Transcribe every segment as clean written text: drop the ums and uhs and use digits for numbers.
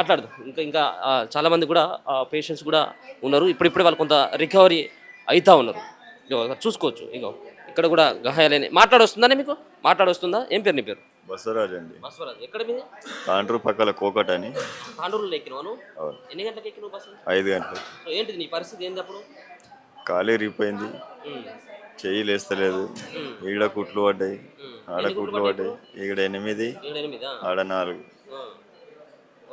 మాట్లాడదు ఇంకా ఇంకా చాలా మంది కూడా పేషెంట్స్ కూడా ఉన్నారు. ఇప్పుడిప్పుడే వాళ్ళు కొంత రికవరీ అవుతా ఉన్నారు. ఇగో చూసుకోవచ్చు. ఇగో ఇక్కడ కూడా గాయాలని మాట్లాడొస్తుందా మీకు? మాట్లాడొస్తుందా? ఏం పేరు నీ పేరు? బసవరాజ్ అండి. బస్వరాజ్. ఎక్కడ మీది? తాండ్రు పక్కల కోకట్ అని. తాండూరులో ఎక్కినావు నువ్వు? అవును. ఎన్ని గంటలకు ఎక్కినావు బస్సు? 5 గంటలు. సో ఏంటిది నీ పరిస్థితి ఏంది అప్పుడు? కాలు ఇరిగిపోయింది, ఉమ్, చెయ్యి లేస్తలేదు, ఉమ్, ఈడ కుట్లు పడ్డాయి, ఉమ్. ఆడ ఎన్ని గుట్లు కుట్లు పడ్డాయి పడ్డాయి, ఇప్పుడు? ఈడ 8, 7, 8. ఆడ 4.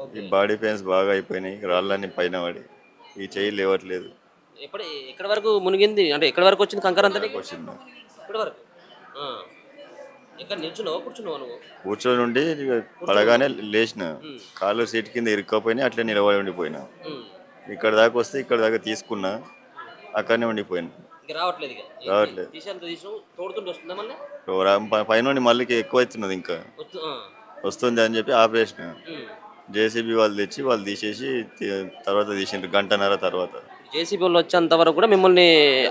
ఓకే. ఈ బాడీ పెయిన్స్ బాగా అయిపోయినాయి, రాళ్ళన్నీ పైన పడి ఈ చెయ్యి లేవట్లేదు. ఎప్పుడు ఎక్కడి వరకు మునిగింది? అంటే ఎక్కడి వరకు వచ్చింది కంకర అంతా నీకు? వచ్చింది. ఇక్కడి వరకు. ఆ. ఎక్కడ నిల్చున్నావా కూర్చున్నావా నువ్వు? కూర్చొని ఉండి కూర్చొని పడగానే ఉన్నావు. లేచిన, ఉమ్, కాళ్ళు సీట్ కింద ఇరుక్కపోయినాయి, అట్లే నిలబడి ఉండిపోయినా. ఉమ్. ఇక్కడ దాకా వస్తే ఇక్కడ దాకా తీసుకున్నా, అక్కడనే ఉండిపోయినా. ఇంక రావట్లేదు ఇక. రావట్లేదు. తీసేంత తీసినావు తోడుతుంటే వస్తుందా మళ్ళీ? పైన మళ్ళీ ఎక్కువ అవుతున్నది, ఇంకా వస్తు వస్తుంది అని చెప్పి ఆపరేషన్. ఉమ్. జేసీబీ వాళ్ళు తెచ్చి వాళ్ళు తీసేసి తర్వాత తీసిండ్రు గంటన్నర తర్వాత. జేసీబీ వాళ్ళు వచ్చేంత వరకు కూడా మిమ్మల్ని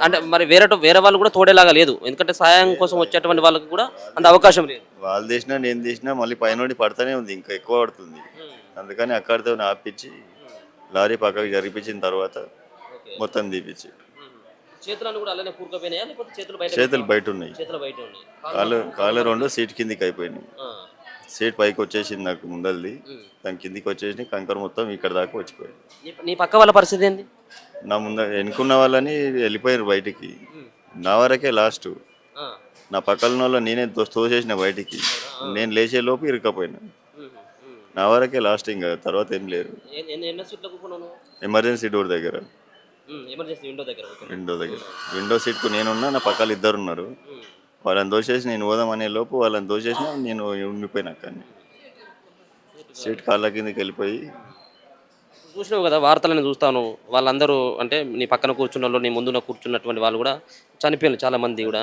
అంటే మరి వేరే వాళ్ళు కూడా తోడేలాగా లేదు, ఎందుకంటే సాయం కోసం వచ్చేటువంటి వాళ్ళకి కూడా అంత అవకాశం లేదు. వాళ్ళు తీసినా నేను తీసినా మళ్ళీ పైన పడతానే ఉంది, ఇంకా ఎక్కువ పడుతుంది. ఉమ్, అందుకని అక్కడితో ఆపించి లారీ పక్కకి జరిపించిన తర్వాత ఓకే. మొత్తం తీపిచ్చి. ఉమ్. చేతులన్నీ కూడా అలానే కూరుకుపోయినాయా లేకపోతే చేతులు బయట? చేతులు బయట ఉన్నాయి, చేతులు బయట ఉన్నాయి. కాళ్ళు 2 సీట్ కిందికి అయిపోయినాయి. ఆ. సీట్ పైకి వచ్చేసింది నాకు ముందల్ది, ఉమ్. దాని కిందికి వచ్చేసి కంకర మొత్తం ఇక్కడ దాకా వచ్చిపోయింది. నీ పక్క వాళ్ళ పరిస్థితి ఏంది? నా ముందు ఎన్నుకున్న వాళ్ళని వెళ్ళిపోయారు బయటికి, ఉమ్. నా వరకే లాస్ట్. ఆ. నా పక్కన వాళ్ళు నేనే తోసేసిన బయటికి, నేను లేచే లోపు ఇరుక్కపోయినా. ఉమ్. ఉమ్. నా వరకే లాస్ట్, ఇంకా తర్వాత ఏం లేరు. ఎన్నో సీట్లో కూర్చున్నావు నువ్వు? ఎమర్జెన్సీ డోర్ దగ్గర, ఎమర్జెన్సీ విండో దగ్గర కూర్చున్నావు. విండో దగ్గర. విండో సీట్కు నేనున్నా, నా పక్కన 2 ఉన్నారు. ఉమ్. వాళ్ళని దోసేసి నేను పోదాం అనే లోపు వాళ్ళని దోసేసిన, నేను ఉండిపోయినా అక్కడిని. సీట్ కాళ్ళ కిందకి వెళ్ళిపోయి. చూసినావు కదా వార్తలను చూస్తాను, వాళ్ళందరూ అంటే నీ పక్కన కూర్చున్న వాళ్ళు, నీ ముందున కూర్చున్నటువంటి వాళ్ళు కూడా చనిపోయారు చాలా మంది కూడా.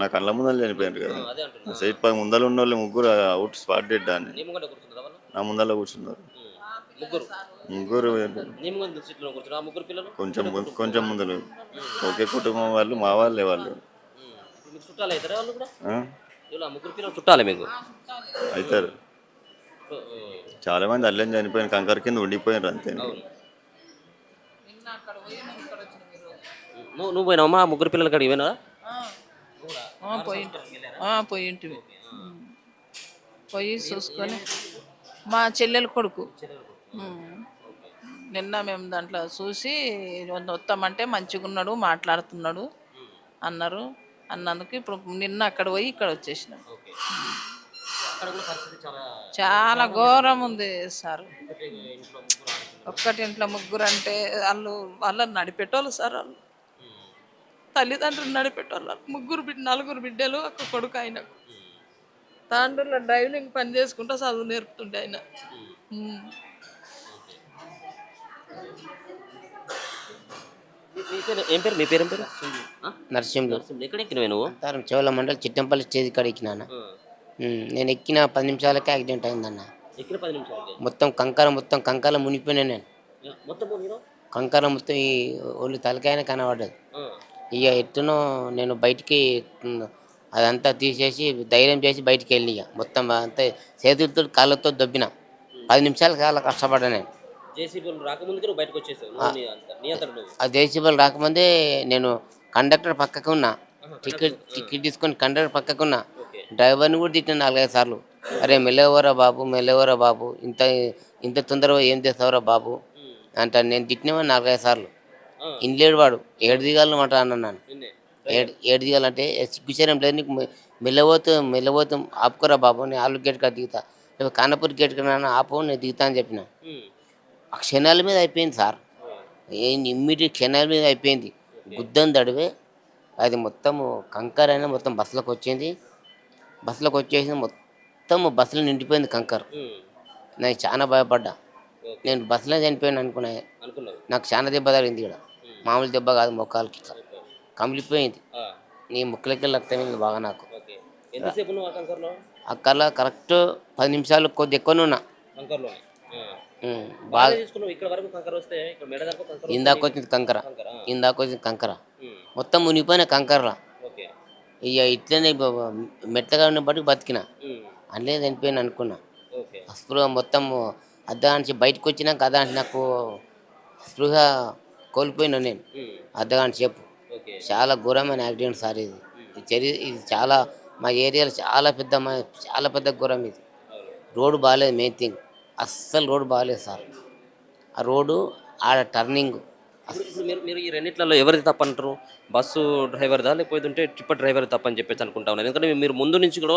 నా కళ్ళ ముందర చనిపోయారు కదా. అదే అంటున్నా. సీట్ పై ముందర ఉన్న వాళ్ళు 3 అవుట్ స్పాట్ డెడ్ అని నీ ముంగట కూర్చున్నారా వాళ్ళు? నా ముందర కూర్చున్నారు. ముగ్గురు. 3 నీ ముందు సీట్లో కూర్చున్నారు ఆ ముగ్గురు పిల్లలు? కొంచెం ముందర. ఒకే కుటుంబం వాళ్ళు, మా వాళ్ళే వాళ్ళు. ఇప్పుడు మీకు చుట్టాలు అవుతారా వాళ్ళు కూడా? ఆ? ఇలా ముగ్గురు పిల్లలు చుట్టాలే మీకు? అవుతారు. చాలా మంది అల్లం చనిపోయిన కంకర కింద ఉండిపోయినారు అంతే. అవును. నువ్వు పోయినావమ్మా ఆ ముగ్గురు పిల్లల కాడికి పోయినా? పోయింటివి. పోయి చూసుకొని మా చెల్లెలు కొడుకు. నిన్న మేము దాంట్లో చూసి వస్తామంటే మంచిగా ఉన్నాడు, మాట్లాడుతున్నాడు అన్నారు. అన్నందుకు ఇప్పుడు నిన్న అక్కడ పోయి ఇక్కడ వచ్చేసినాం. చాలా ఘోరం ఉంది సార్. ఒక్కటి ఇంట్లో ముగ్గురు అంటే వాళ్ళని నడిపెట్టోళ్ళు సార్. వాళ్ళు తల్లిదండ్రులు నడిపెట్టోళ్ళు. నలుగురు బిడ్డలు, ఒక కొడుకు. ఆయనకు తాండూరులో డ్రైవింగ్ పని చేసుకుంటూ చదువు నేర్పుతుండే ఆయన. ఏం పేరు? మీ పేరు ఏం పేరు? నరసింహులు. ఎక్కడ ఎక్కినవే నువ్వు? అంతారం చెవుల మండలి చిట్టంపల్లి స్టేజ్ కాడ ఎక్కినాను. నేను ఎక్కిన 10 నిమిషాలకే యాక్సిడెంట్ అయిందన్న. ఎక్కిన 10 నిమిషాలకే మొత్తం కంకర మునిగిపోయినా నేను. మొత్తం కంకర మొత్తం ఈ ఒళ్ళు తలకాయన కనబడ్డది. ఇక ఎట్టునో నేను బయటికి అదంతా తీసేసి ధైర్యం చేసి బయటికి వెళ్ళి ఇక మొత్తం అంతా చేతులతో కాళ్ళతో దొబ్బిన. 10 నిమిషాలు చాలా కష్టపడ్డా నేను. ఆ జేసీబీలు రాకముందే నేను కండక్టర్ పక్కకు ఉన్నా, టికెట్ తీసుకొని కండక్టర్ పక్కకు ఉన్నా. డ్రైవర్ని కూడా తిట్టిన 4-5 సార్లు. అరే మెల్లవరా బాబు, ఇంత ఇంత తొందరగా ఏం చేస్తావురా బాబు అంటాను. నేను తిట్టినవాడు 4-5 సార్లు. ఇన్లేడు వాడు. ఏడు దిగాలన్నమాట అన్నాను. ఏడు దిగాలంటే సిగ్గుచరం లేదు నీకు, మెల్లబోతు ఆపుకోరా బాబు, నేను ఆలు గేట్ కాడ దిగుతా, కానపూర్ గేట్ కాడ ఆపు, నేను దిగుతా అని చెప్పిన. ఆ క్షణాల మీద అయిపోయింది సార్. ఇమ్మీడియట్ క్షణాల మీద అయిపోయింది. గుద్దని దడివే అది మొత్తము కంకర అయినా మొత్తం బస్సులోకి వచ్చింది. బస్సులోకి వచ్చేసి మొత్తం బస్సులో నిండిపోయింది కంకర. నేను చాలా భయపడ్డా. నేను బస్సులో చనిపోయాను అనుకున్నా. నాకు చాలా దెబ్బ తగిలింది ఇక్కడ. మామూలు దెబ్బ కాదు, మొక్కలకి ఇట్లా కమిలిపోయింది. నీ ముక్కలకి రక్తమైంది బాగా నాకు. అక్కర్లో కరెక్ట్ 10 నిమిషాలు కొద్ది ఎక్కువనే ఉన్నా. బాగా ఇందాక వచ్చింది కంకర మొత్తం మునిగిపోయిన కంకర్లా. ఇక ఇట్లనే మెత్తగా ఉన్న బట్టి బతికిన. అందులో చనిపోయిన అనుకున్నా. అస్పృహ మొత్తం అర్ధగంట బయటకు వచ్చినాక అర్ధగంట నాకు స్పృహ కోల్పోయినా నేను అర్ధగంట సేపు. ఓకే. చాలా ఘోరమైన యాక్సిడెంట్ సార్ ఇది. ఇది చాలా మా ఏరియాలో చాలా పెద్ద ఘోరం ఇది. రోడ్డు బాగాలేదు మెయిన్ థింగ్. అస్సలు రోడ్డు బాగాలేదు సార్. ఆ రోడ్డు ఆడ టర్నింగ్ ఇప్పుడు మీరు మీరు ఈ రెండిట్లలో ఎవరిది తప్పంటారు? బస్సు డ్రైవర్‌దా? లేకపోతే టిప్పర్ డ్రైవర్‌ది తప్పని చెప్పేసి అనుకుంటా ఉన్నాను. ఎందుకంటే మీరు ముందు నుంచి కూడా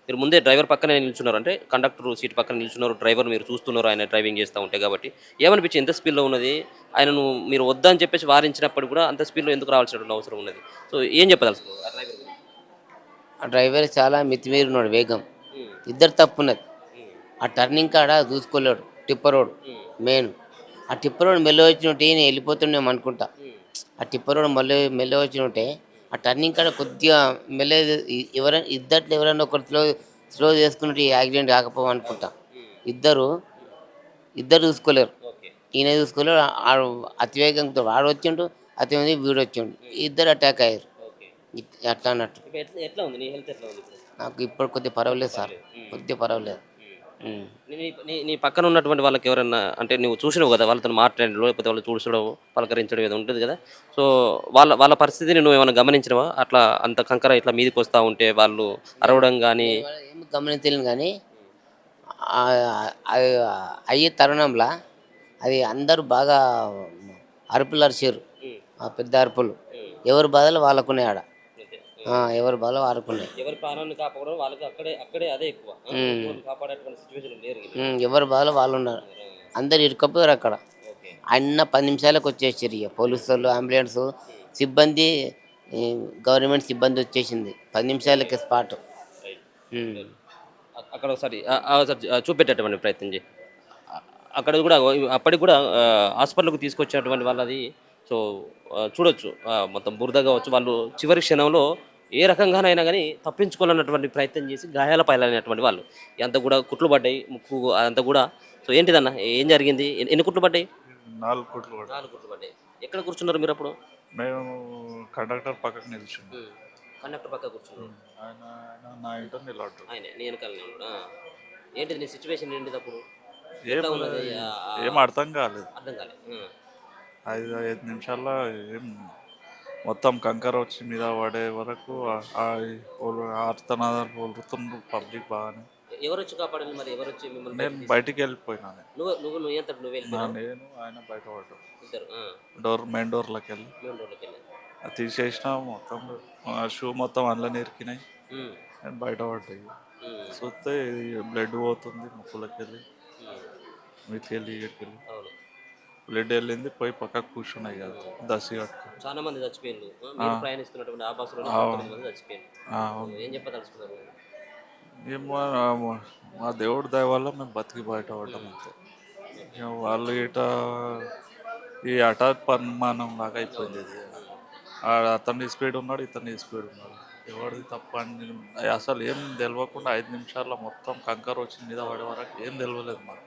మీరు ముందే డ్రైవర్ పక్కనే నిల్చున్నారు. అంటే కండక్టర్ సీట్ పక్కన నిల్చున్నారు. డ్రైవర్ మీరు చూస్తున్నారు ఆయన డ్రైవింగ్ చేస్తా ఉంటే కాబట్టి. ఏమనిపించింది? ఎంత స్పీడ్‌లో ఉన్నది? ఆయనను మీరు వద్దని చెప్పేసి వారించినప్పుడు కూడా అంత స్పీడ్‌లో ఎందుకు రావాల్సినటువంటి అవసరం ఉన్నది? సో ఏం చెప్పదలుచుకున్నారు ఆ డ్రైవర్ గురించి? ఆ డ్రైవర్ చాలా మితిమీరినాడు వేగం. హ్మ్. ఇద్దరు తప్పున్నది. హ్మ్. ఆ టర్నింగ్ కాడ చూసుకోలేడు టిప్పరోడు హ్మ్. మెయిన్. ఆ టిప్పరోడు మెల్ల వచ్చినట్టు ఈయన వెళ్ళిపోతున్నాం అనుకుంటా. హ్మ్. ఆ టిప్పరోడు మెల్ల వచ్చినట్టే ఆ టర్నింగ్ కాడ కొద్దిగా మెల్ల ఎవరైనా ఇద్దట్లో ఎవరైనా ఒకరు స్లో చేసుకున్నట్టు ఈ యాక్సిడెంట్ కాకపోవు అనుకుంటా. హ్మ్. ఇద్దరు ఇద్దరు చూసుకోలేరు. ఓకే. ఈయన చూసుకోలేరు. అతివేగంతో వాడు వచ్చిండు, అతివేగంగా వీడు వచ్చిండు. ఇద్దరు అటాక్ అయ్యారు. ఓకే. అట్లా అన్నట్టు. ఇప్పుడు ఎట్లా ఎట్లా ఉంది? నీ హెల్త్ ఎట్లా ఉంది ఇప్పుడు? నాకు ఇప్పుడు కొద్దిగా పర్వాలేదు సార్. పర్లేదు. హ్మ్. కొద్దిగా పర్వాలేదు. హ్మ్. ఉమ్. నీ నీ నీ నీ పక్కన ఉన్నటువంటి వాళ్ళకి ఎవరన్నా అంటే నువ్వు చూసినావు కదా వాళ్ళతో మాట్లాడడం లేకపోతే వాళ్ళు చూసడం పలకరించడం ఏదో ఉంటుంది కదా సో వాళ్ళ వాళ్ళ పరిస్థితిని నువ్వు ఏమైనా గమనించినవా అట్లా అంత కంకర ఇట్లా మీదకి వస్తూ ఉంటే వాళ్ళు అరవడం కానీ ఏం గమనించలేను కానీ అది అయ్యే తరుణంలో అది అందరూ బాగా అరుపులు అరిచారు. ఆ పెద్ద అరుపులు ఎవరి బాధలు వాళ్ళకున్నాయి ఆడ. ఎవరి బాధలు వాళ్ళకున్నాయి. ఎవరి ప్రాణాన్ని కాపాడడం వాళ్ళకి అక్కడే అక్కడే అదే ఎక్కువ ఇంకోరిని కాపాడేటువంటి సిచ్యువేషన్ లేరు వీళ్ళు. ఎవరి బాధలు వాళ్ళు ఉన్నారు. అందరు ఇరుక్కపోయారు అక్కడ. ఓకే. అన్న 10 నిమిషాలకు వచ్చేసారు. ఇక పోలీసు వాళ్ళు అంబులెన్స్ సిబ్బంది ఈ గవర్నమెంట్ సిబ్బంది వచ్చేసింది 10 నిమిషాలకి స్పాట్. రైట్. అక్కడ ఒకసారి ఒకసారి చూపెట్టేటువంటి ప్రయత్నం చేయి అక్కడ కూడా అప్పటికి కూడా హాస్పిటల్కి తీసుకొచ్చినటువంటి వాళ్ళది సో చూడొచ్చు మొత్తం బురద కావచ్చు వాళ్ళు చివరి క్షణంలో ఏ రకంగానైనా కానీ తప్పించుకోవాలన్నటువంటి ప్రయత్నం చేసి గాయాల పాలైనటువంటి వాళ్ళు అంత కూడా కుట్లు పడ్డాయి ముక్కు అదంతా కూడా సో ఏంటిదన్న ఏం జరిగింది ఎన్ని కుట్లు పడ్డాయి? 4 కోట్లు కూడా 4 కుట్లు పడ్డాయి. ఎక్కడ కూర్చున్నారు మీరు అప్పుడు? మేము కండక్టర్ పక్కకు నిల్చున్నాం. కండక్టర్ పక్క కూర్చున్నారు. ఆయన ఆయన నా ఇంట నిలబడ్డాడు. ఆయన నీ వెనకాలనే ఉన్నాడు. ఏంటిది నీ సిచ్యువేషన్ ఏంటిది అప్పుడు? ఏం ఎట్లా ఉన్నది? ఏం అర్థం కాలేదు. అర్థం కాలే. 5 నిమిషాల్లో ఏం మొత్తం కంకర వచ్చి మీద పడే వరకు ఆర్తనాదాలు వదులుతుండ్రు పబ్లిక్ బాగానే. ఎవరు వచ్చి కాపాడండి మరి ఎవరు వచ్చి మిమ్మల్ని నేను బయటికి బయటికి వెళ్ళిపోయినాను. నువ్వు నువ్వు నువ్వు ఎంత నువ్వు వెళ్ళిపోయావు నేను ఆయన బయట పడ్డాడు. ఇద్దరు మెయిన్ డోర్లోకి వెళ్ళి మేము రోడ్లోకి వెళ్ళాను. అది తీసేసిన మొత్తం షూ మొత్తం అందులో నిరికినాయి. నేను బయట పడ్డాయి చూస్తే బ్లడ్ పోతుంది ముక్కులోకి వెళ్ళి మీదకి వెళ్ళి ఇక్కడికి వెళ్ళి అవును బ్లడ్ వెళ్ళింది పోయి పక్కకు కూర్చున్నాయి కదా దసి కట్టుకుని. చాలా మంది చచ్చిపోయారు. మీరు ప్రయాణిస్తున్నటువంటి ఆ బస్సులో 9 మంది చచ్చిపోయారు. ఏం చెప్పదలుచుకున్నారు? ఏమో మా దేవుడి దయ వల్ల మేము బతికి బయట పడ్డాం అంతే. ఇక వాళ్ళు ఇట ఈ హఠాత్ పరిమాణం లాగా అయిపోయింది ఇది. అతన్ని స్పీడ్ ఉన్నాడు ఇతన్ని స్పీడ్ ఉన్నాడు ఎవరిది తప్ప అని అసలు ఏం తెలియకుండా 5 నిమిషాల్లో మొత్తం కంకర వచ్చి మీద పడే వరకు ఏం తెలియలేదు మాకు.